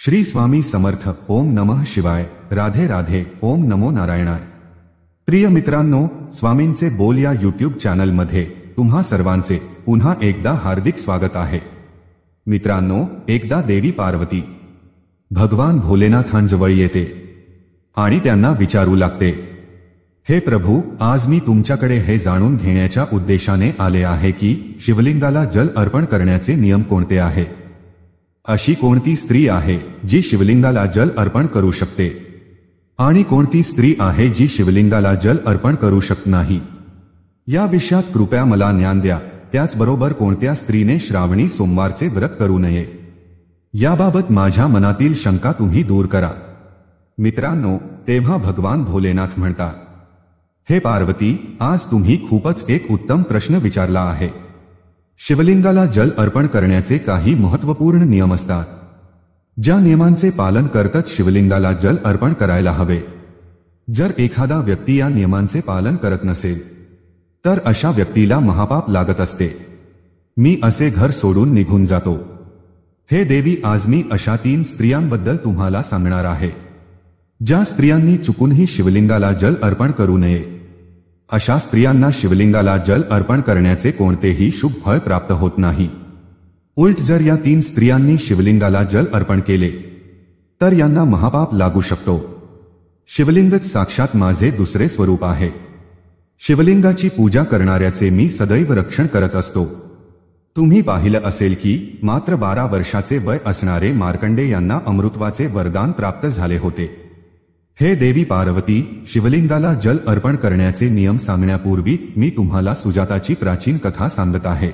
श्री स्वामी समर्थ. ओम नमः शिवाय. राधे राधे. ओम नमो नारायणाय. प्रिय मित्रांनो, स्वामींचे बोल या यूट्यूब चॅनलमध्ये तुम्हा सर्वांचे पुन्हा एकदा हार्दिक स्वागत आहे. मित्रांनो, एकदा देवी पार्वती भगवान भोलेनाथांजवळ येते आणि त्यांना विचारू लागते, हे प्रभू, आज मी तुमच्याकडे हे जाणून घेण्याच्या उद्देशाने आले आहे की शिवलिंगाला जल अर्पण करण्याचे नियम कोणते आहेत. अशी कोणती स्त्री आहे जी शिवलिंगाला जल अर्पण करू शकते आणि कोणती स्त्री आहे जी शिवलिंगाला जल अर्पण करू शकत नाही. या विषयात कृपया मला ज्ञान द्या. त्याचबरोबर कोणत्या स्त्रीने श्रावणी सोमवारचे व्रत करू नये याबाबत माझ्या मनातील शंका तुम्ही दूर करा. मित्रांनो, तेव्हा भगवान भोलेनाथ म्हणतात, हे पार्वती, आज तुम्ही खूपच एक उत्तम प्रश्न विचारला आहे. शिवलिंगाला जल अर्पण करण्याचे काही महत्त्वपूर्ण नियम असतात. ज्या नियमांचे पालन करतच शिवलिंगाला जल अर्पण करायला हवे. जर एखादा व्यक्ती या नियमांचे पालन करत नसेल तर अशा व्यक्तीला महापाप लागत असते. मी असे घर सोडून निघून जातो. हे देवी, आज मी अशा 3 स्त्रियांबद्दल तुम्हाला सांगणार आहे ज्या स्त्रियांनी चुकूनही शिवलिंगाला जल अर्पण करू नये. अशा स्त्रियांना शिवलिंगाला जल अर्पण करण्याचे कोणतेही शुभ फळ प्राप्त होत नाही. उलट जर या 3 स्त्रियांनी शिवलिंगाला जल अर्पण केले तर यांना महापाप लागू शकतो. शिवलिंगच साक्षात माझे दुसरे स्वरूप आहे. शिवलिंगाची पूजा करणाऱ्याचे मी सदैव रक्षण करत असतो. तुम्ही पाहिलं असेल की मात्र 12 वर्षाचे वय असणारे मार्कंडे यांना अमृतत्वाचे वरदान प्राप्त झाले होते. हे देवी पार्वती, शिवलिंगाला जल अर्पण करण्याचे नियम सांगण्यापूर्वी मी तुम्हाला सुजाताची प्राचीन कथा सांगत आहे.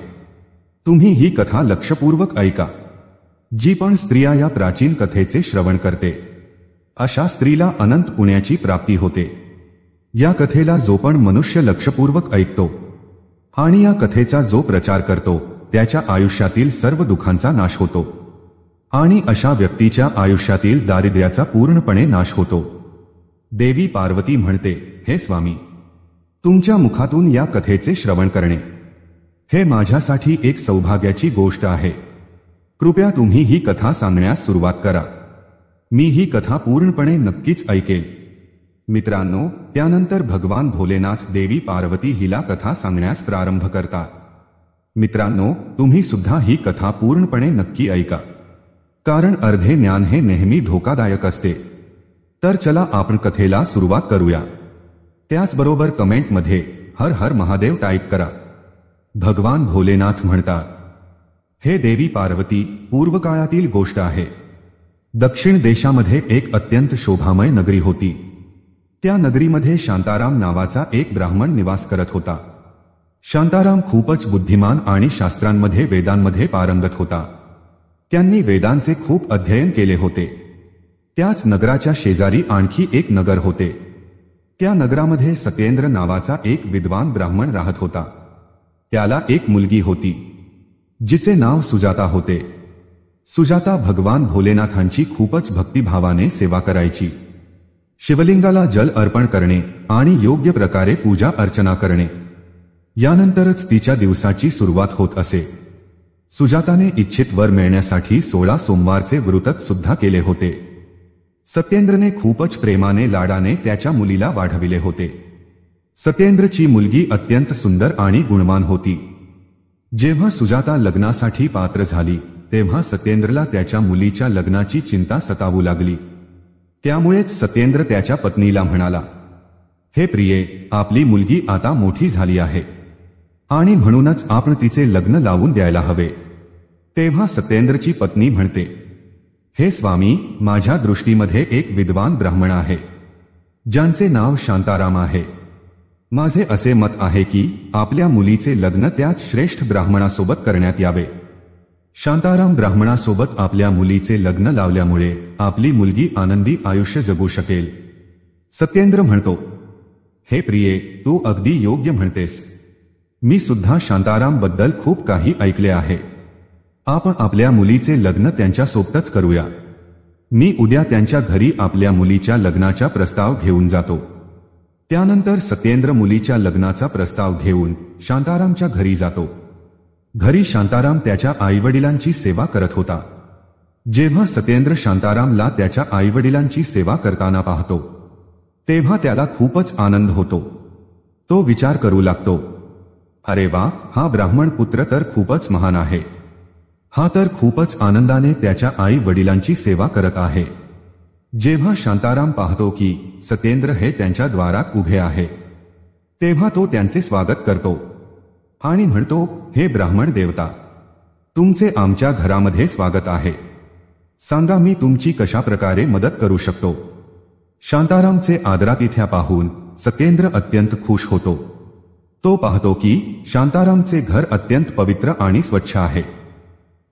तुम्ही ही कथा लक्षपूर्वक ऐका. जी पण स्त्रिया या प्राचीन कथेचे श्रवण करते अशा स्त्रीला अनंत पुण्याची प्राप्ती होते. या कथेला जो पण मनुष्य लक्षपूर्वक ऐकतो आणि या कथेचा जो प्रचार करतो त्याच्या आयुष्यातील सर्व दुःखांचा नाश होतो आणि अशा व्यक्तीच्या आयुष्यातील दारिद्र्याचा पूर्णपणे नाश होतो. देवी पार्वती म्हणते, हे स्वामी, तुमच्या मुखातून या कथेचे श्रवण करणे हे माझ्यासाठी एक सौभाग्याची गोष्ट आहे. कृपया तुम्ही ही कथा सांगण्यास सुरुवात करा. मी ही कथा पूर्णपणे नक्कीच ऐकेल. मित्रांनो, त्यानंतर भगवान भोलेनाथ देवी पार्वती हिला कथा सांगण्यास प्रारंभ करतात. मित्रांनो, तुम्ही सुद्धा ही कथा पूर्णपणे नक्की ऐका, कारण अर्धे ज्ञान हे नेहमी धोकादायक असते. तर चला आपण कथेला सुरुवात करूया. त्याचबरोबर कमेंटमध्ये हर हर महादेव टाईप करा. भगवान भोलेनाथ म्हणतात, हे देवी पार्वती, पूर्वकाळातील गोष्ट आहे. दक्षिण देशामध्ये एक अत्यंत शोभामय नगरी होती. त्या नगरीमध्ये शांताराम नावाचा एक ब्राह्मण निवास करत होता. शांताराम खूपच बुद्धिमान आणि शास्त्रांमध्ये वेदांमध्ये पारंगत होता. त्यांनी वेदांचे खूप अध्ययन केले होते. त्याच नगराच्या शेजारी आणखी एक नगर होते. त्या नगरामध्ये सत्येंद्र नावाचा एक विद्वान ब्राह्मण राहत होता. त्याला एक मुलगी होती जिचे नाव सुजाता होते. सुजाता भगवान भोलेनाथांची खूपच भक्तिभावाने सेवा करायची. शिवलिंगाला जल अर्पण करणे आणि योग्य प्रकारे पूजा अर्चना करणे यानंतरच तिच्या दिवसाची सुरुवात होत असे. सुजाताने इच्छित वर मिळण्यासाठी 16 सोमवारचे व्रत सुद्धा केले होते. सत्येंद्रने खूपच प्रेमाने लाडाने त्याच्या मुलीला वाढविले होते. सत्येंद्रची मुलगी अत्यंत सुंदर आणि गुणवान होती. जेव्हा सुजाता लग्नासाठी पात्र झाली तेव्हा सत्येंद्रला त्याच्या मुलीच्या लग्नाची चिंता सतावू लागली. त्यामुळेच सत्येंद्र त्याच्या पत्नीला म्हणाला, हे प्रिये, आपली मुलगी आता मोठी झाली आहे आणि म्हणूनच आपण तिचे लग्न लावून द्यायला हवे. तेव्हा सत्येंद्रची पत्नी म्हणते, हे स्वामी, माझ्या दृष्टीमध्ये एक विद्वान ब्राह्मण आहे ज्यांचे नाव शांताराम आहे. माझे असे मत आहे की आपल्या मुलीचे लग्न त्याच श्रेष्ठ ब्राह्मणासोबत करण्यात यावे. शांताराम ब्राह्मणासोबत आपल्या मुलीचे लग्न लावल्यामुळे आपली मुलगी आनंदी आयुष्य जगू शकेल. सत्येंद्र म्हणतो, हे प्रिये, तू अगदी योग्य म्हणतेस. मी सुद्धा शांताराम बद्दल खूप काही ऐकले आहे. आपण आपल्या मुलीचे लग्न त्यांच्यासोबतच करूया. मी उद्या त्यांच्या घरी आपल्या मुलीच्या लग्नाचा प्रस्ताव घेऊन जातो. त्यानंतर सत्येंद्र मुलीच्या लग्नाचा प्रस्ताव घेऊन शांतारामच्या घरी जातो. घरी शांताराम त्याच्या आईवडिलांची सेवा करत होता. जेव्हा सत्येंद्र शांतारामला त्याच्या आईवडिलांची सेवा करताना पाहतो तेव्हा त्याला खूपच आनंद होतो. तो विचार करू लागतो, अरे वा, हा ब्राह्मण पुत्र तर खूपच महान आहे. हा तर खूपच आनंदाने त्याच्या आई वडिलांची सेवा करत आहे. जेव्हा शांताराम पाहतो की सत्येंद्र हे त्यांच्या द्वारात उभे आहे तेव्हा तो त्यांचे स्वागत करतो आणि म्हणतो, हे ब्राह्मण देवता, तुमचे आमच्या घरामध्ये स्वागत आहे. सांगा, मी तुमची कशा प्रकारे मदत करू शकतो. शांतारामचे आदरातिथ्य पाहून सत्येंद्र अत्यंत खुश होतो. तो पाहतो की शांतारामचे घर अत्यंत पवित्र आणि स्वच्छ आहे.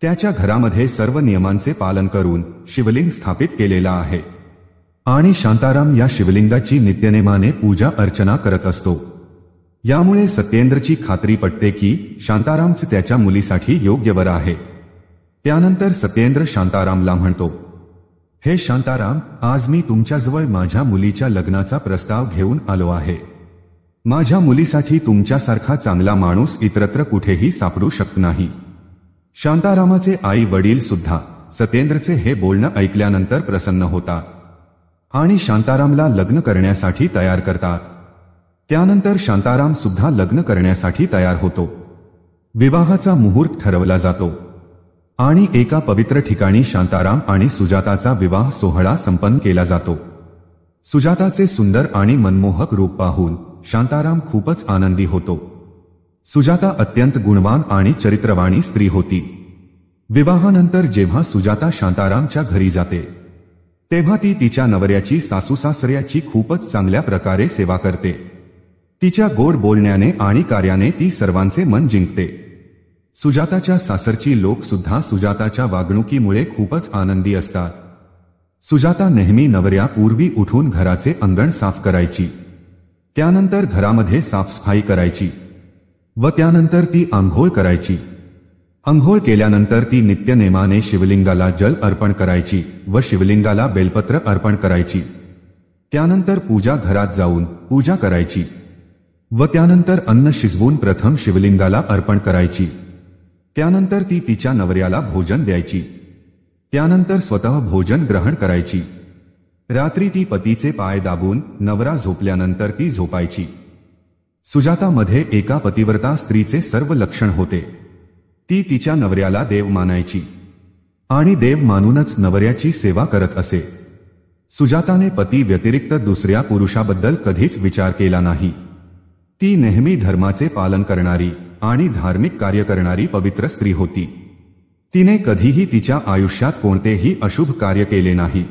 त्याच्या घरामध्ये सर्व नियमांचे पालन करून शिवलिंग स्थापित केलेला आहे आणि शांताराम या शिवलिंगाची नित्यनेमाने पूजा अर्चना करत असतो. यामुळे सत्येंद्रची खात्री पटते की शांतारामच त्याच्या मुलीसाठी योग्य वर आहे. त्यानंतर सत्येंद्र शांतारामला म्हणतो, हे शांताराम, आज मी तुमच्याजवळ माझ्या मुलीच्या लग्नाचा प्रस्ताव घेऊन आलो आहे. माझ्या मुलीसाठी तुमच्यासारखा चांगला माणूस इतरत्र कुठेही सापडू शकत नाही. शांतारामाचे आई वडील सुद्धा सत्येंद्रचे हे बोलणं ऐकल्यानंतर प्रसन्न होतात आणि शांतारामला लग्न करण्यासाठी तयार करतात. त्यानंतर शांताराम सुद्धा लग्न करण्यासाठी तयार होतो. विवाहाचा मुहूर्त ठरवला जातो आणि एका पवित्र ठिकाणी शांताराम आणि सुजाताचा विवाह सोहळा संपन्न केला जातो. सुजाताचे सुंदर आणि मनमोहक रूप पाहून शांताराम खूपच आनंदी होतो. सुजाता अत्यंत गुणवान आणि चरित्रवाणी स्त्री होती. विवाहानंतर जेव्हा सुजाता शांतारामच्या घरी जाते तेव्हा ती तिच्या नवऱ्याची सासूसासऱ्याची खूपच चांगल्या प्रकारे सेवा करते. तिच्या गोड बोलण्याने आणि कार्याने ती सर्वांचे मन जिंकते. सुजाताच्या सासरची लोक सुद्धा सुजाताच्या वागणुकीमुळे खूपच आनंदी असतात. सुजाता नेहमी नवऱ्यापूर्वी उठून घराचे अंगण साफ करायची. त्यानंतर घरामध्ये साफसफाई करायची व त्यानंतर ती आंघोळ करायची. आंघोळ केल्यानंतर ती नित्यनेमाने शिवलिंगाला जल अर्पण करायची व शिवलिंगाला बेलपत्र अर्पण करायची. त्यानंतर पूजा घरात जाऊन पूजा करायची व त्यानंतर अन्न शिजवून प्रथम शिवलिंगाला अर्पण करायची. त्यानंतर ती तिच्या नवऱ्याला भोजन द्यायची. त्यानंतर स्वतः भोजन ग्रहण करायची. रात्री ती पतीचे पाय दाबून नवरा झोपल्यानंतर ती झोपायची. सुजातामध्ये एका पतिव्रता स्त्रीचे सर्व लक्षण होते. ती तिच्या नवऱ्याला देव मानायची आणि देव मानूनच नवऱ्याची सेवा करत असे. सुजाताने पती व्यतिरिक्त दुसऱ्या पुरुषाबद्दल कधीच विचार केला नाही. ती नेहमी धर्माचे पालन करणारी आणि धार्मिक कार्य करणारी पवित्र स्त्री होती. तिने कधीही तिच्या आयुष्यात कोणतेही अशुभ कार्य केले नाही.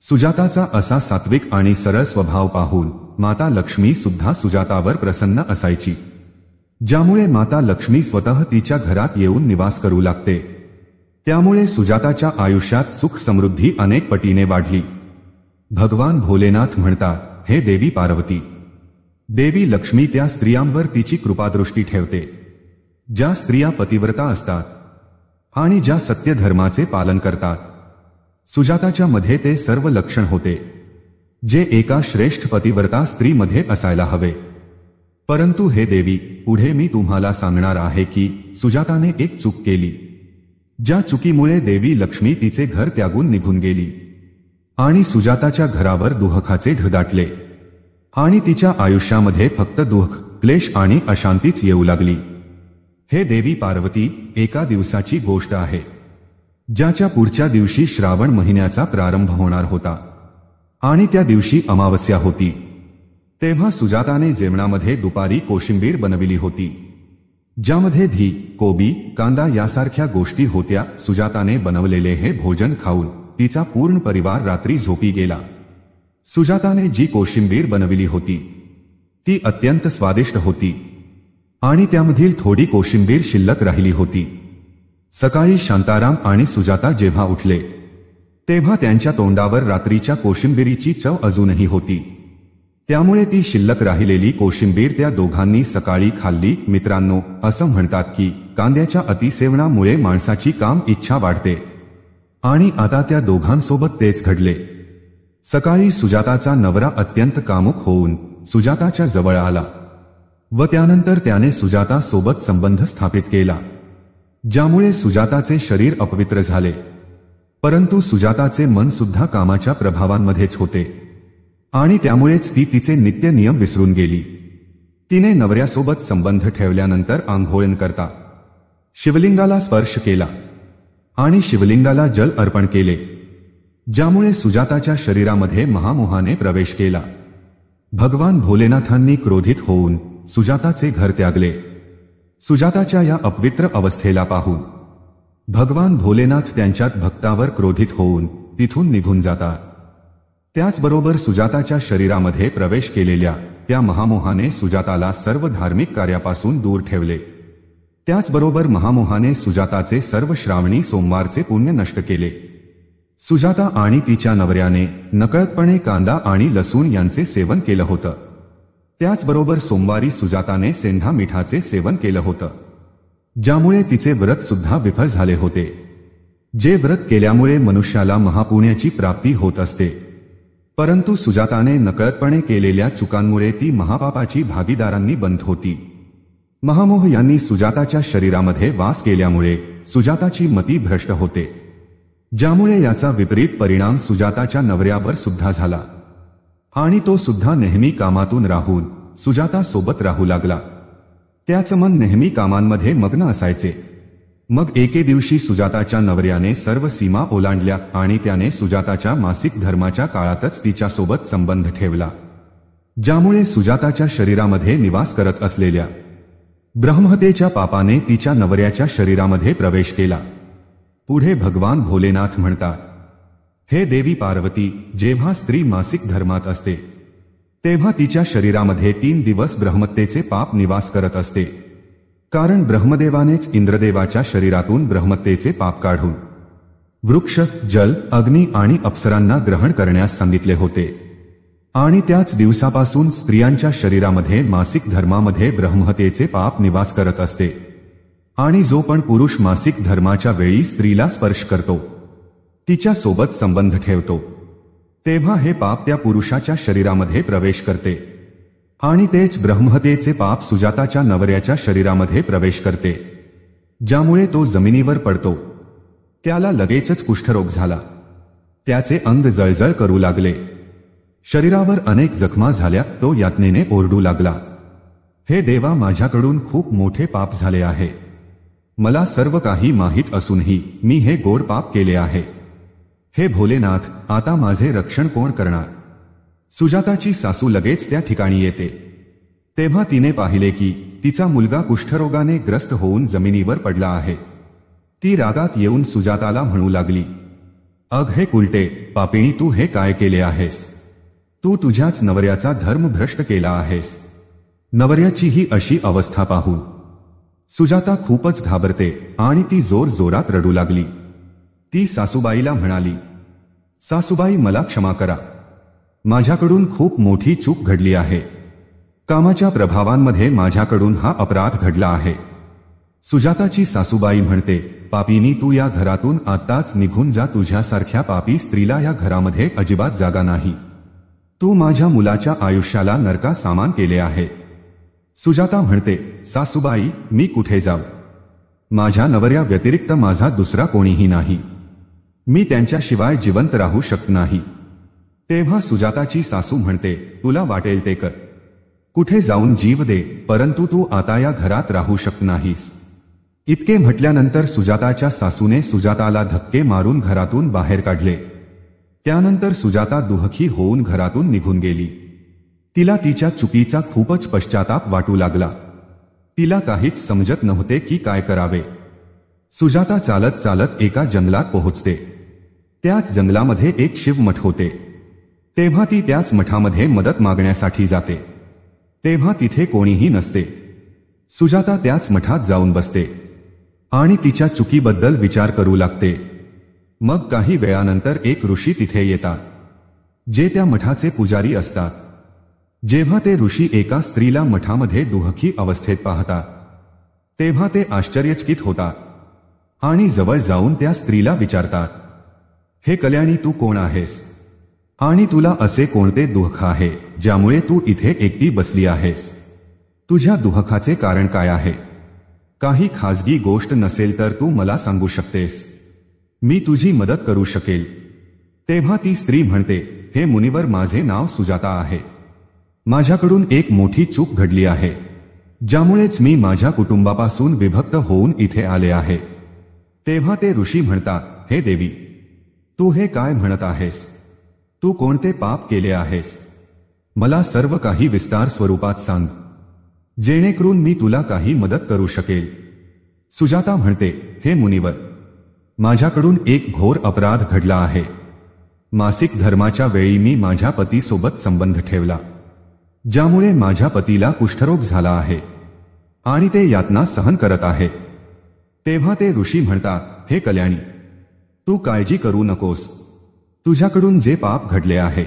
सुजाताचा असा सात्विक आणि सरळ स्वभाव पाहून माता लक्ष्मी सुद्धा सुजातावर प्रसन्न असायची, ज्यामुळे माता लक्ष्मी स्वतः तिच्या घरात येऊन निवास करू लागते. त्यामुळे सुजाताच्या आयुष्यात सुख समृद्धी अनेक पटीने वाढली. भगवान भोलेनाथ म्हणतात, हे देवी पार्वती, देवी लक्ष्मी त्या स्त्रियांवर तिची कृपादृष्टी ठेवते ज्या स्त्रिया पतिव्रता असतात आणि ज्या सत्य धर्माचे पालन करतात. सुजाताच्या मध्ये ते सर्व लक्षण होते जे एका श्रेष्ठ पतिव्रता स्त्रीमध्ये असायला हवे. परंतु हे देवी, पुढे मी तुम्हाला सांगणार आहे की सुजाताने एक चूक केली, ज्या चुकीमुळे देवी लक्ष्मी तिचे घर त्यागून निघून गेली आणि सुजाताच्या घरावर दुःखाचे ढग दाटले आणि तिच्या आयुष्यामध्ये फक्त दुःख, क्लेश आणि अशांतीच येऊ लागली. हे देवी पार्वती, एका दिवसाची गोष्ट आहे ज्याच्या पुढच्या दिवशी श्रावण महिन्याचा प्रारंभ होणार होता आणि त्या दिवशी अमावस्या होती. तेव्हा सुजाताने जेवणामध्ये दुपारी कोशिंबीर बनविली होती, ज्यामध्ये धी, कोबी, कांदा यासारख्या गोष्टी होत्या. सुजाताने बनवलेले हे भोजन खाऊन तिचा पूर्ण परिवार रात्री झोपी गेला. सुजाताने जी कोशिंबीर बनविली होती ती अत्यंत स्वादिष्ट होती आणि त्यामधील थोडी कोशिंबीर शिल्लक राहिली होती. सकाळी शांताराम आणि सुजाता जेव्हा उठले तेव्हा त्यांच्या तोंडावर रात्रीच्या कोशिंबीरीची चव अजूनही होती. त्यामुळे ती शिल्लक राहिलेली कोशिंबीर त्या दोघांनी सकाळी खाल्ली. मित्रांनो, असं म्हणतात की कांद्याच्या अतिसेवनामुळे माणसाची काम इच्छा वाढते आणि आता त्या दोघांसोबत तेच घडले. सकाळी सुजाताचा नवरा अत्यंत कामुक होऊन सुजाताच्या जवळ आला व त्यानंतर त्याने सुजाता सोबत संबंध स्थापित केला, ज्यामुळे सुजाताचे शरीर अपवित्र झाले परंतु सुजाताचे मन सुद्धा कामाच्या प्रभावांमध्येच होते आणि त्यामुळेच ती तिचे नित्य नियम विसरून गेली. तिने नवऱ्यासोबत संबंध ठेवल्यानंतर आंघोळण करता शिवलिंगाला स्पर्श केला आणि शिवलिंगाला जल अर्पण केले, ज्यामुळे सुजाताच्या शरीरामध्ये महामोहाने प्रवेश केला. भगवान भोलेनाथांनी क्रोधित होऊन सुजाताचे घर त्यागले. सुजाताच्या या अपवित्र अवस्थेला पाहून भगवान भोलेनाथ त्यांच्यात भक्तावर क्रोधित होऊन तिथून निघून जातात. त्याचबरोबर सुजाताच्या शरीरामध्ये प्रवेश केलेल्या त्या महामोहाने सुजाताला सर्व धार्मिक कार्यापासून दूर ठेवले. त्याचबरोबर महामोहाने सुजाताचे सर्व श्रावणी सोमवारचे पुण्य नष्ट केले. सुजाता आणि तिच्या नवऱ्याने नकळतपणे कांदा आणि लसूण यांचे सेवन केलं होतं. त्याचबरोबर सोमवारी सुजाताने सेंधा मिठाचे सेवन केलं होतं, ज्यामुळे तिचे व्रत सुद्धा विफल झाले होते. जे व्रत केल्यामुळे मनुष्याला महापुण्याची प्राप्ती होत असते, परंतु सुजाताने नकळतपणे केलेल्या चुकांमुळे ती महापापाची भागीदारांनी बनत होती. महामोह यांनी सुजाताच्या शरीरामध्ये वास केल्यामुळे सुजाताची मती भ्रष्ट होते, ज्यामुळे याचा विपरीत परिणाम सुजाताच्या नवऱ्यावर सुद्धा झाला आणि तो सुद्धा नेहमी कामातून राहून सुजाता सोबत राहू लागला. त्याचं मन नेहमी कामांमध्ये मग्न असायचे. मग एके दिवशी सुजाताच्या नवऱ्याने सर्व सीमा ओलांडल्या आणि त्याने सुजाताच्या मासिक धर्माच्या काळातच तिच्यासोबत संबंध ठेवला, ज्यामुळे सुजाताच्या शरीरामध्ये निवास करत असलेल्या ब्रह्महत्येच्या पापाने तिच्या नवऱ्याच्या शरीरामध्ये प्रवेश केला. पुढे भगवान भोलेनाथ म्हणतात, हे देवी पार्वती, जेव्हा स्त्री मासिक धर्मात असते तेव्हा तिच्या शरीरामध्ये 3 दिवस ब्रह्महत्येचे पाप निवास करत असते, कारण ब्रह्मदेवानेच इंद्रदेवाच्या शरीरातून ब्रह्महत्येचे पाप काढून वृक्ष, जल, अग्नी आणि अप्सरांना ग्रहण करण्यास सांगितले होते. आणि त्याच दिवसापासून स्त्रियांच्या शरीरामध्ये मासिक धर्मामध्ये ब्रह्महत्येचे पाप निवास करत असते. आणि जो पण पुरुष मासिक धर्माच्या वेळी स्त्रीला स्पर्श करतो, तिच्या सोबत संबंध ठेवतो, तेव्हा हे पाप त्या पुरुषाच्या शरीरामध्ये प्रवेश करते आणि तेच ब्रह्महत्येचे पाप सुजाताच्या नवऱ्याच्या शरीरामध्ये प्रवेश करते, ज्यामुळे तो जमिनीवर पडतो. त्याला लगेचच कुष्ठरोग झाला. त्याचे अंग जळजळ करू लागले. शरीरावर अनेक जखमा झाल्या. तो यातनेने ओरडू लागला, हे देवा, माझ्याकडून खूप मोठे पाप झाले आहे. मला सर्व काही माहीत असूनही मी हे गोड पाप केले आहे. हे भोलेनाथ, आता माझे रक्षण कोण करणार? सुजाताची सासू लगेच त्या ठिकाणी येते. तेव्हा तिने पाहिले की तिचा मुलगा कुष्ठरोगाने ग्रस्त होऊन जमिनीवर पडला आहे. ती रागात येऊन सुजाताला म्हणू लागली, अग हे कुलटे, पापिणी, तू हे काय केले आहेस? तू तुझ्याच नवऱ्याचा धर्म भ्रष्ट केला आहेस. नवऱ्याची ही अशी अवस्था पाहून सुजाता खूपच घाबरते आणि ती जोर जोरात रडू लागली. ती सासूबाईला म्हणाली, सासूबाई, मला क्षमा करा. माझ्याकडून खूप मोठी चूक घडली आहे. कामाच्या प्रभावांमध्ये माझ्याकडून हा अपराध घडला आहे. सुजाताची सासूबाई म्हणते, पापीनी, तू या घरातून आत्ताच निघून जा. तुझ्यासारख्या पापी स्त्रीला या घरामध्ये अजिबात जागा नाही. तू माझ्या मुलाच्या आयुष्याला नरका सामान केले आहे. सुजाता म्हणते, सासूबाई, मी कुठे जाऊ? माझ्या नवऱ्या व्यतिरिक्त माझा दुसरा कोणीही नाही. मी त्यांच्याशिवाय जिवंत राहू शकत नाही. तेव्हा सुजाताची सासू म्हणते, तुला वाटेल ते कर. कुठे जाऊन जीव दे, परंतु तू आता या घरात राहू शकत नाहीस. इतके म्हटल्यानंतर सुजाताच्या सासूने सुजाताला धक्के मारून घरातून बाहेर काढले. त्यानंतर सुजाता दुःखी होऊन घरातून निघून गेली. तिला तिच्या चुकीचा खूपच पश्चाताप वाटू लागला. तिला काहीच समजत नव्हते की काय करावे. सुजाता चालत चालत एका जंगलात पोहोचते. त्याच जंगलामध्ये एक शिवमठ होते. तेव्हा ती त्याच मठामध्ये मदत मागण्यासाठी जाते. तेव्हा तिथे कोणीही नसते. सुजाता त्याच मठात जाऊन बसते आणि तिच्या चुकीबद्दल विचार करू लागते. मग काही वेळानंतर एक ऋषी तिथे येतात, जे त्या मठाचे पुजारी असतात. जेव्हा ते ऋषी एका स्त्रीला मठामध्ये दुःखी अवस्थेत पाहतात, तेव्हा ते आश्चर्यचकित होतात आणि जवळ जाऊन त्या स्त्रीला विचारतात, हे कल्याणी, तू कोण आहेस आणि तुला असे कोणते दुःख आहे ज्यामुळे तू इथे एकटी बसली आहेस? तुझ्या दुःखाचे कारण काय आहे? काही खाजगी गोष्ट नसेल तर तू मला सांगू शकतेस. मी तुझी मदत करू शकेल. तेव्हा ती स्त्री म्हणते, हे मुनिवर, माझे नाव सुजाता आहे. माझ्याकडून एक मोठी चूक घडली आहे, ज्यामुळेच मी माझ्या कुटुंबापासून विभक्त होऊन इथे आले आहे. तेव्हा ते ऋषी म्हणतात, हे देवी, तू हे काय म्हणत आहेस? तू कोणते पाप केले आहेस? मला सर्व काही विस्तार स्वरूपात सांग, जेणेकरून मी तुला काही मदत करू शकेल. सुजाता म्हणते, हे मुनिवर, माझ्याकडून एक घोर अपराध घडला आहे. मासिक धर्माच्या वेळी मी माझ्या पतीसोबत संबंध ठेवला, ज्यामुळे माझ्या पतीला कुष्ठरोग झाला आहे आणि ते यातना सहन करत आहे. तेव्हा ते ऋषी म्हणतात, हे कल्याणी, तू काळजी करू नकोस. तुझ्याकडून जे पाप घडले आहे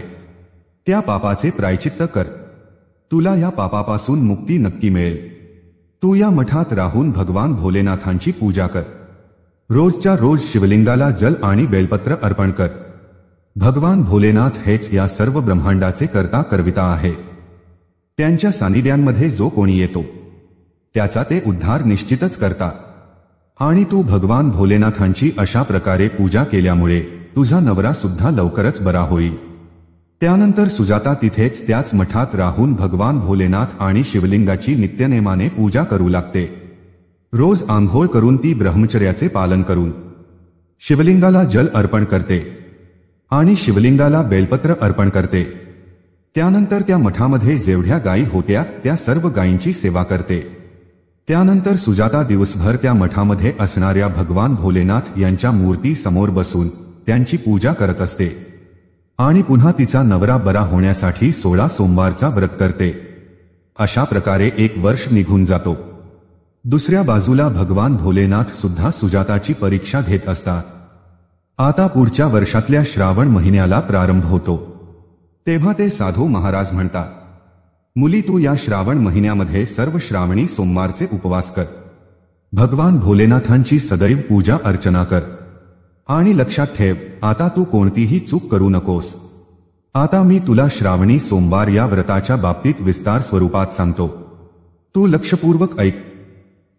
त्या पापाचे प्रायचित्त कर. तुला या पापापासून मुक्ती नक्की मिळेल. तू या मठात राहून भगवान भोलेनाथांची पूजा कर. रोजच्या रोज शिवलिंगाला जल आणि बेलपत्र अर्पण कर. भगवान भोलेनाथ हेच या सर्व ब्रह्मांडाचे कर्ता करविता आहे. त्यांच्या सानिध्यांमध्ये जो कोणी येतो त्याचा ते उद्धार निश्चितच करतात. आणि तू भगवान भोलेनाथांची अशा प्रकारे पूजा केल्यामुळे तुझा नवरा सुद्धा लवकरच बरा होईल. त्यानंतर सुजाता तिथेच त्याच मठात राहून भगवान भोलेनाथ आणि शिवलिंगाची नित्यनेमाने पूजा करू लागते. रोज आंघोळ करून ती ब्रह्मचर्याचे पालन करून शिवलिंगाला जल अर्पण करते आणि शिवलिंगाला बेलपत्र अर्पण करते. त्यानंतर त्या मठामध्ये जेवढ्या गायी होत्या त्या सर्व गायींची सेवा करते. त्यानंतर सुजाता दिवसभर त्या मठामध्ये असणाऱ्या भगवान भोलेनाथ यांच्या मूर्ती समोर बसून त्यांची पूजा करत असते आणि पुन्हा तिचा नवरा बरा होण्यासाठी 16 सोमवारचा व्रत करते. अशा प्रकारे 1 वर्ष निघून जातो. दुसऱ्या बाजूला भगवान भोलेनाथ सुद्धा सुजाताची परीक्षा घेत असतात. आता पुढच्या वर्षातल्या श्रावण महिन्याला प्रारंभ होतो. तेव्हा ते साधू महाराज म्हणतात, मुली, तू या श्रावण महिन्यामध्ये सर्व श्रावणी सोमवारचे उपवास कर. भगवान भोलेनाथांची सदैव पूजा अर्चना कर आणि लक्षात ठेव, आता तू कोणतीही चूक करू नकोस. आता मी तुला श्रावणी सोमवार या व्रताच्या बाबतीत विस्तार स्वरूपात सांगतो. तू लक्षपूर्वक ऐक.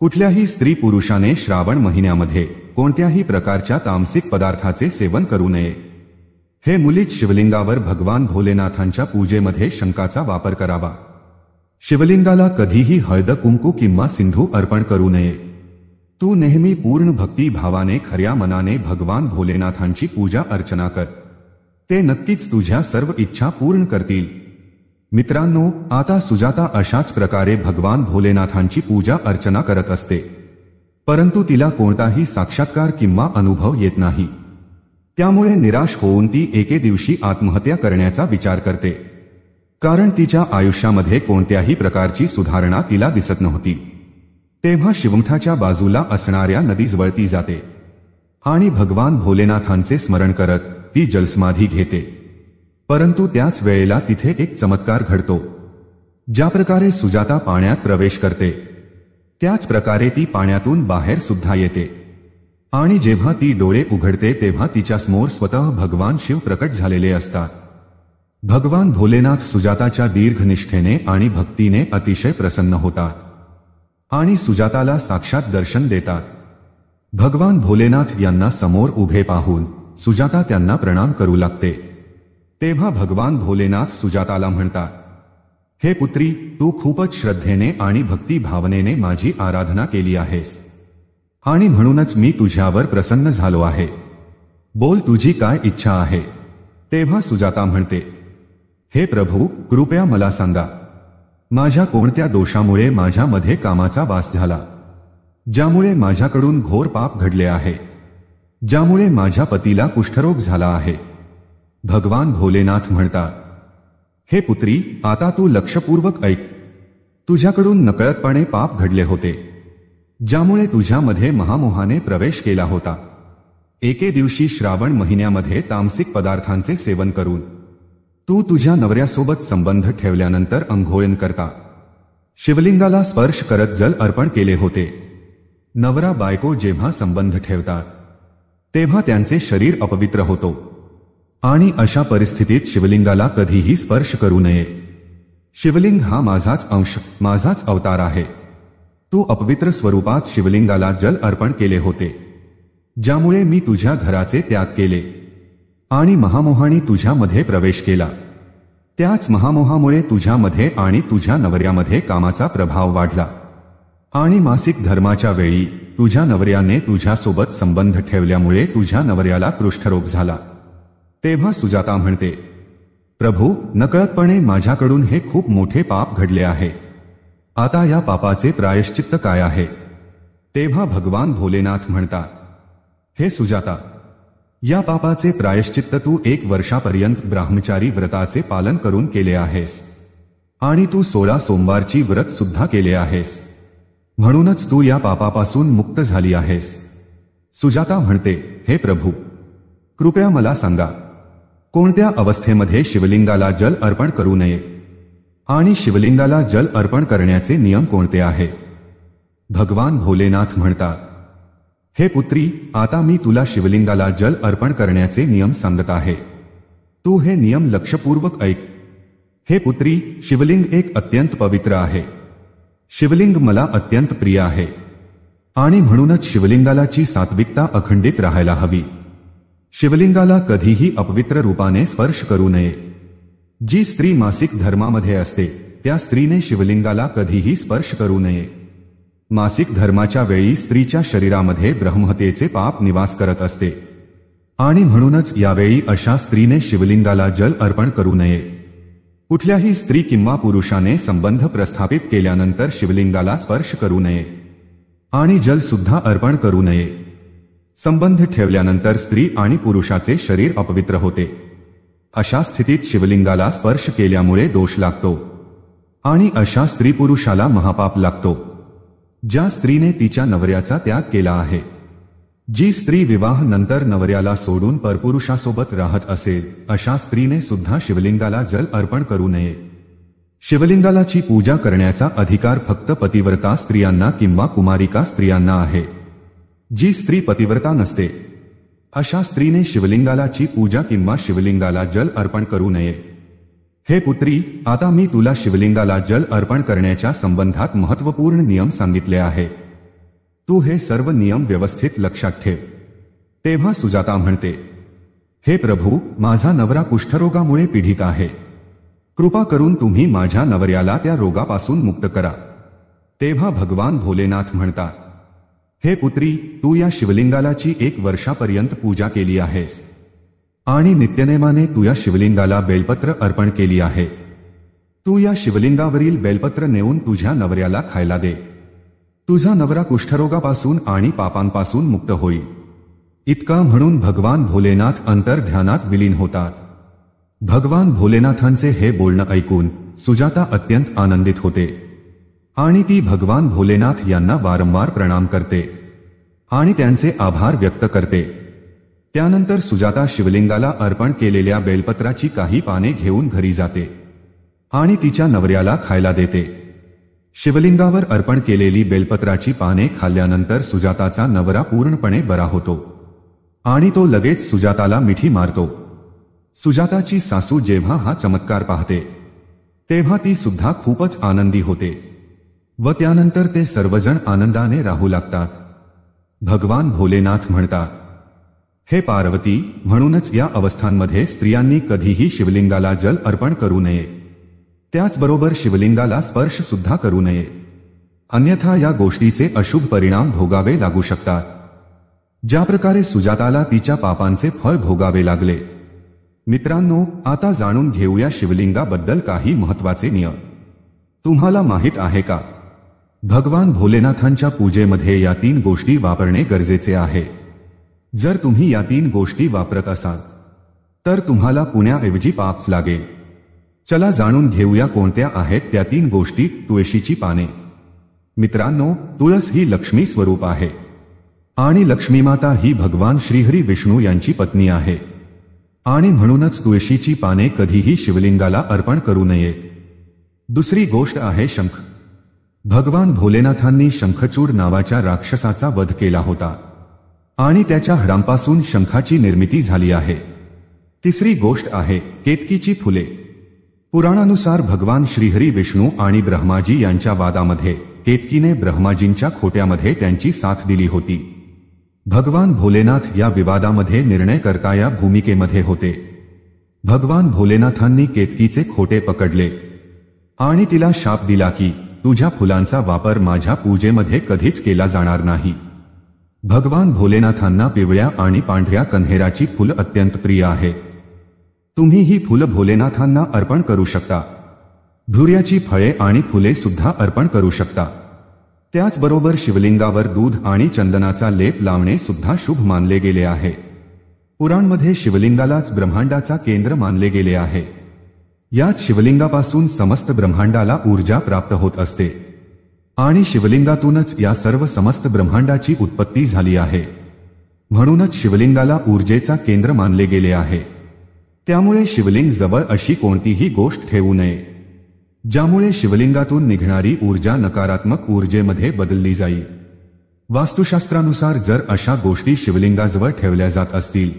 कुठल्याही स्त्री पुरुषाने श्रावण महिन्यामध्ये कोणत्याही प्रकारच्या तामसिक पदार्थाचे सेवन करू नये. हे मुलीच, शिवलिंगावर भगवान भोलेनाथांच्या पूजेमध्ये शंखाचा वापर करावा. शिवलिंगाला कधीही हळद, कुंकू किंवा सिंधू अर्पण करू नये. तू नेहमी पूर्ण भक्ती भावाने खऱ्या मनाने भगवान भोलेनाथांची पूजा अर्चना कर. ते नक्कीच तुझ्या सर्व इच्छा पूर्ण करतील. मित्रांनो, आता सुजाता अशाच प्रकारे भगवान भोलेनाथांची पूजा अर्चना करत असते, परंतु तिला कोणताही साक्षात्कार किंवा अनुभव येत नाही. त्यामुळे निराश होऊन ती एके दिवशी आत्महत्या करण्याचा विचार करते, कारण तिच्या आयुष्यामध्ये कोणत्याही प्रकारची सुधारणा तिला दिसत नव्हती. तेव्हा शिवमठाच्या बाजूला असणाऱ्या नदीजवळ ती जाते आणि भगवान भोलेनाथांचे स्मरण करत ती जलसमाधी घेते. परंतु त्याच वेळेला तिथे एक चमत्कार घडतो. ज्या प्रकारे सुजाता पाण्यात प्रवेश करते त्याच प्रकारे ती पाण्यातून बाहेर सुद्धा येते आणि जेव्हा ती डोळे उघडते तेव्हा तिच्या समोर स्वतः भगवान शिव प्रकट झालेले असतात. भगवान भोलेनाथ सुजाताच्या दीर्घ निष्ठेने आणि भक्तीने अतिशय प्रसन्न होतात आणि सुजाताला साक्षात दर्शन देतात. भगवान भोलेनाथ यांना समोर उभे पाहून सुजाता त्यांना प्रणाम करू लागते. तेव्हा भगवान भोलेनाथ सुजाताला म्हणतात, हे पुत्री, तू खूपच श्रद्धेने आणि भक्ती भावनेने माझी आराधना केली आहेस आणि म्हणूनच मी तुझ्यावर प्रसन्न झालो आहे. बोल, तुझी काय इच्छा आहे? तेव्हा सुजाता म्हणते, हे प्रभू, कृपया मला सांगा, माझ्या कोणत्या दोषामुळे माझ्यामध्ये कामाचा वास झाला, ज्यामुळे माझ्याकडून घोर पाप घडले आहे, ज्यामुळे माझ्या पतीला कुष्ठरोग झाला आहे. भगवान भोलेनाथ म्हणतात, हे पुत्री, आता तू लक्षपूर्वक ऐक. तुझ्याकडून नकळतपणे पाप घडले होते, ज्यामुळे तुझ्यामध्ये महामोहाने प्रवेश केला होता. एके दिवशी श्रावण महिन्यामध्ये तामसिक पदार्थांचे सेवन करून तू तुझ्या नवऱ्यासोबत संबंध ठेवल्यानंतर अंघोळण करता शिवलिंगाला स्पर्श करत जल अर्पण केले होते. नवरा बायको जेव्हा संबंध ठेवतात तेव्हा त्यांचे शरीर अपवित्र होतो आणि अशा परिस्थितीत शिवलिंगाला कधीही स्पर्श करू नये. शिवलिंग हा माझाच अंश, माझाच अवतार आहे. तू अपवित्र स्वरूपात शिवलिंगाला जल अर्पण केले होते, ज्यामुळे मी तुझ्या घराचे त्याग केले आणि महामोहाने तुझ्यामध्ये प्रवेश केला. त्याच महामोहामुळे तुझ्यामध्ये आणि तुझ्या नवऱ्यामध्ये कामाचा प्रभाव वाढला आणि मासिक धर्माच्या वेळी तुझ्या नवऱ्याने तुझ्यासोबत संबंध ठेवल्यामुळे तुझ्या नवऱ्याला कुष्ठरोग झाला. तेव्हा सुजाता म्हणते, प्रभू, नकळतपणे माझ्याकडून हे खूप मोठे पाप घडले आहे. आता या पापाचे प्रायश्चित्त काय आहे? तेव्हा भगवान भोलेनाथ म्हणतात, हे सुजाता, या पापाचे प्रायश्चित्त तू 1 वर्षापर्यंत ब्रह्मचारी व्रताचे पालन करून केले आहेस आणि तू 16 सोमवारची व्रत सुद्धा केले आहेस. म्हणूनच तू या पापापासून मुक्त झाली आहेस. सुजाता म्हणते, हे प्रभू, कृपया मला सांगा, कोणत्या अवस्थेमध्ये शिवलिंगाला जल अर्पण करू नये आणि शिवलिंगाला जल अर्पण करण्याचे नियम कोणते आहे? भगवान भोलेनाथ म्हणतात, हे पुत्री, आता मी तुला शिवलिंगाला जल अर्पण करण्याचे नियम सांगत आहे. तू हे नियम लक्षपूर्वक ऐक. हे पुत्री, शिवलिंग एक अत्यंत पवित्र आहे. शिवलिंग मला अत्यंत प्रिय आहे आणि म्हणूनच शिवलिंगालाची सात्विकता अखंडित राहायला हवी. शिवलिंगाला कधीही अपवित्र रूपाने स्पर्श करू नये. जी स्त्री मासिक धर्मामध्ये असते त्या स्त्रीने शिवलिंगाला कधीही स्पर्श करू नये. मासिक धर्माच्या वेळी स्त्रीच्या शरीरामध्ये ब्रह्महत्येचे पाप निवास करत असते आणि म्हणूनच यावेळी अशा स्त्रीने शिवलिंगाला जल अर्पण करू नये. कुठल्याही स्त्री किंवा पुरुषाने संबंध प्रस्थापित केल्यानंतर शिवलिंगाला स्पर्श करू नये आणि जल सुद्धा अर्पण करू नये. संबंध ठेवल्यानंतर स्त्री आणि पुरुषाचे शरीर अपवित्र होते. अशा स्थितीत शिवलिंगाला स्पर्श केल्यामुळे दोष लागतो आणि अशा स्त्री पुरुषाला महापाप लागतो. ज्या स्त्रीने तिच्या नवऱ्याचा त्याग केला आहे, जी स्त्री विवाह नंतर नवऱ्याला सोडून परपुरुषासोबत राहत असेल, अशा स्त्रीने सुद्धा शिवलिंगाला जल अर्पण करू नये. शिवलिंगालाची पूजा करण्याचा अधिकार फक्त पतिव्रता स्त्रियांना किंवा कुमारिका स्त्रियांना आहे. जी स्त्री पतिव्रता नसते अशा स्त्रीने शिवलिंगालाची पूजा किंवा शिवलिंगाला जल अर्पण करू नये. हे पुत्री, आता मी तुला शिवलिंगाला जल अर्पण करण्याच्या संबंधात महत्त्वपूर्ण नियम सांगितले आहे. तू हे सर्व नियम व्यवस्थित लक्षात ठेव. तेव्हा सुजाता म्हणते, हे प्रभू, माझा नवरा कुष्ठरोगामुळे पीडित आहे. कृपा करून तुम्ही माझ्या नवऱ्याला त्या रोगापासून मुक्त करा. तेव्हा भगवान भोलेनाथ म्हणतात, हे पुत्री, तू या शिवलिंगालाची 1 वर्षापर्यंत पूजा केली आहेस आणि नित्यनेमाने तू या शिवलिंगाला बेलपत्र अर्पण केली आहे. तू या शिवलिंगावरील बेलपत्र नेऊन तुझ्या नवऱ्याला खायला दे. तुझा नवरा कुष्ठरोगापासून आणि पापांपासून मुक्त होईल. इतका म्हणून भगवान भोलेनाथ अंतर्ध्यानात विलीन होतात. भगवान भोलेनाथांचे हे बोलणं ऐकून सुजाता अत्यंत आनंदित होते आणि ती भगवान भोलेनाथ यांना वारंवार प्रणाम करते आणि त्यांचे आभार व्यक्त करते. त्यानंतर सुजाता शिवलिंगाला अर्पण केलेल्या बेलपत्राची काही पाने घेऊन घरी जाते आणि तिच्या नवऱ्याला खायला देते. शिवलिंगावर अर्पण केलेली बेलपत्राची पाने खाल्ल्यानंतर सुजाताचा नवरा पूर्णपणे बरा होतो आणि तो लगेच सुजाताला मिठी मारतो. सुजाताची सासू जेव्हा हा चमत्कार पाहते तेव्हा ती सुद्धा खूपच आनंदी होते व त्यानंतर ते सर्वजण आनंदाने राहू लागतात. भगवान भोलेनाथ म्हणतात, हे पार्वती, म्हणूनच या अवस्थांमध्ये स्त्रियांनी कधीही शिवलिंगाला जल अर्पण करू नये. त्याचबरोबर शिवलिंगाला स्पर्श सुद्धा करू नये, अन्यथा या गोष्टीचे अशुभ परिणाम भोगावे लागू शकतात. ज्या प्रकारे सुजाताला तिच्या पापांचे फळ भोगावे लागले. मित्रांनो, आता जाणून घेऊया शिवलिंगाबद्दल काही महत्त्वाचे नियम. तुम्हाला माहित आहे का, भगवान भोलेनाथांच्या पूजेमध्ये या 3 गोष्टी वापरणे गरजेचे आहे. जर तुम्ही या 3 गोष्टी वापरत असाल तर तुम्हाला पुण्याऐवजी पापच लागेल. चला जाणून घेऊया कोणत्या आहेत त्या 3 गोष्टी. तुळशीची पाने. मित्रांनो, तुळस ही लक्ष्मी स्वरूप आहे आणि लक्ष्मीमाता ही भगवान श्रीहरी विष्णू यांची पत्नी आहे आणि म्हणूनच तुळशीची पाने कधीही शिवलिंगाला अर्पण करू नये. दुसरी गोष्ट आहे शंख. भगवान भोलेनाथांनी शंखचूड नावाच्या राक्षसाचा वध केला होता आणि त्याच्या हाडांपासून शंखाची निर्मिती झाली आहे. तिसरी गोष्ट आहे केतकीची फुले. पुराणानुसार भगवान श्रीहरी विष्णू आणि ब्रह्माजी यांच्या वादामध्ये केतकीने ब्रह्माजींच्या खोट्यामध्ये त्यांची साथ दिली होती भगवान भोलेनाथ या विवादामध्ये निर्णय करता या भूमिकेमध्ये होते. भगवान भोलेनाथांनी केतकीचे खोटे पकडले आणि तिला शाप दिला की तुझ्या फुलांचा वापर माझ्या पूजेमध्ये कधीच केला जाणार नाही. भगवान भोलेनाथांना पिवळ्या आणि पांढऱ्या कन्हेराची फुलं अत्यंत प्रिय आहेत. तुम्ही ही फुलं भोलेनाथांना अर्पण करू शकता. धुर्याची फळे आणि फुले सुद्धा अर्पण करू शकता. त्याचबरोबर शिवलिंगावर दूध आणि चंदनाचा लेप लावणे सुद्धा शुभ मानले गेले आहे. पुराणमध्ये शिवलिंगालाच ब्रह्मांडाचा केंद्र मानले गेले आहे. यात शिवलिंगापासून समस्त ब्रह्मांडाला ऊर्जा प्राप्त होत असते आणि शिवलिंगातूनच या सर्व समस्त ब्रह्मांडाची उत्पत्ती झाली आहे. म्हणूनच शिवलिंगाला ऊर्जेचा केंद्र मानले गेले आहे. त्यामुळे शिवलिंग जवळ अशी कोणतीही गोष्ट ठेवू नये ज्यामुळे शिवलिंगातून निघणारी ऊर्जा नकारात्मक ऊर्जेमध्ये बदलली जाईल. वास्तुशास्त्रानुसार जर अशा गोष्टी शिवलिंगाजवळ ठेवल्या जात असतील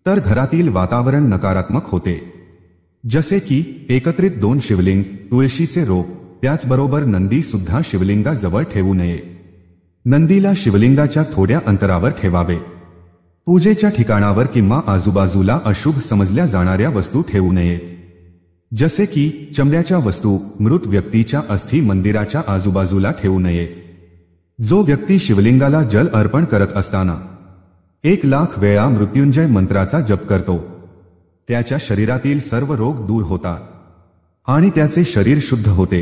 तर घरातील वातावरण नकारात्मक होते. जसे की एकत्रित 2 शिवलिंग, तुळशीचे रोप, त्याचबरोबर नंदी सुद्धा शिवलिंगाजवळ ठेवू नये. नंदीला शिवलिंगाच्या थोड्या अंतरावर ठेवावे. पूजेच्या ठिकाणावर किंवा आजूबाजूला अशुभ समजल्या जाणाऱ्या वस्तू ठेवू नयेत. जसे की चमड्याच्या वस्तू, मृत व्यक्तीच्या अस्थी मंदिराच्या आजूबाजूला ठेवू नयेत. जो व्यक्ती शिवलिंगाला जल अर्पण करत असताना 1,00,000 वेळा मृत्युंजय मंत्राचा जप करतो त्याच्या शरीरातील सर्व रोग दूर होतात आणि त्याचे शरीर शुद्ध होते.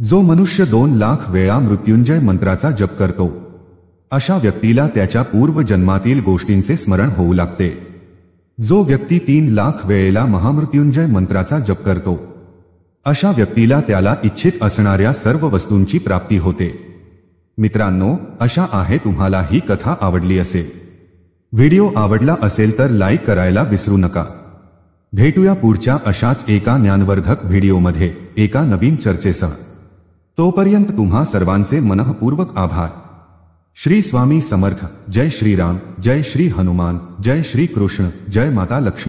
जो मनुष्य 2,00,000 वेळा मृत्युंजय मंत्राचा जप करतो अशा व्यक्तीला त्याच्या पूर्वजन्मातील गोष्टींचे स्मरण होऊ लागते. जो व्यक्ती 3,00,000 वेळेला महामृत्युंजय मंत्राचा जप करतो अशा व्यक्तीला त्याला इच्छित असणाऱ्या सर्व वस्तूंची प्राप्ती होते. मित्रांनो, अशा आहे तुम्हाला ही कथा आवडली असेल. व्हिडिओ आवडला असेल तर लाईक करायला विसरू नका. भेटूया पुढच्या अशाच एका ज्ञानवर्धक व्हिडिओमध्ये एका नवीन चर्चेसह. तोपर्यंत तुम्हा सर्वांचे मनःपूर्वक आभार. श्री स्वामी समर्थ. जय श्रीराम, जय श्री हनुमान, जय श्री कृष्ण, जय माता लक्ष्मी.